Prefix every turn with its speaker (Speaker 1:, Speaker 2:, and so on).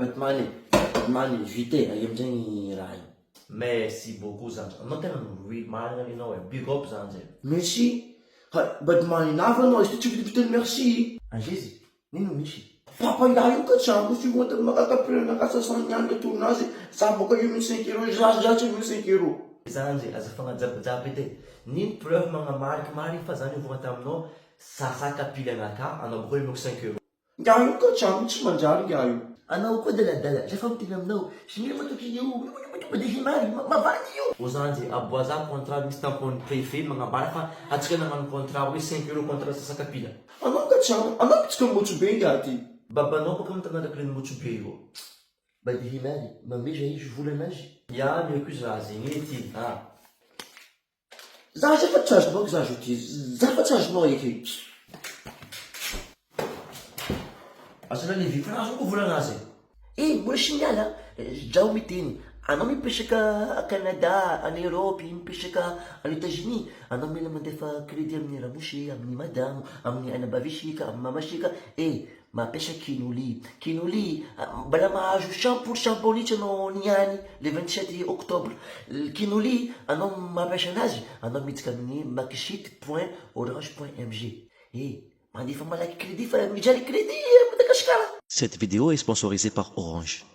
Speaker 1: Vatomany vite ay amizay raha io.
Speaker 2: Merci beaucoup zany. Anao tena marina anao big up zany zay.
Speaker 1: Merci. Vatomany nava anao, izy tsy vitavitany merci.
Speaker 2: Angizy, nino misy?
Speaker 1: Papandahy io ka trano, si voa tena makatapirana kasasany andro atonazy, za boka io minus 5 euros, zatratratsy minus 5 euros.
Speaker 2: Zany zay aza fagnajabajaby edy. Nino preuve magnamariky marina fa zany ivogna taminao sasaka pile anaka, anao boka io moko 5 euros.
Speaker 1: Nga io ka trano, tsy manjary nga io.
Speaker 2: Anao koa daladala, rehefa miteny aminao, sy mila matoky io, madehimary, mavany io. O zany zay, aboaza contrat misy tampony préfet magnambara fa atsika nagnano contrat hoe 5 euros contrat sasaka pila.
Speaker 1: Anao ka trano, anao pitsika motso be nga ty.
Speaker 2: Babanao boka mitanaraka reny motsobe io. Badihimary, mameja izy vola anazy. Ya, meko izy raha zegny ety.
Speaker 1: Za efa tsy azonao za zo ty, za fa tsy azonao eky.
Speaker 2: Asana le vy fa azoko vola anazy.
Speaker 3: Mbola signala, zaho miteny, anao mipetraka a Canada, en Europe, mipetraka en États-Unis, anao mila mandefa crédit amin'ny ramosy, amin'ny madamo, amin'ny anabavitsika, amin'ny mamasika, mampiasa Kinoli. Kinoli, mbala mahazo 100% bonus anao niany le 27 octobre. Kinoli, anao mampiasa anazy, anao midika amin'ny maxit.orange.mg. Mandefa malaky crédit fa mijaly crédit à Madagascar.
Speaker 4: Cette vidéo est sponsorisée par Orange.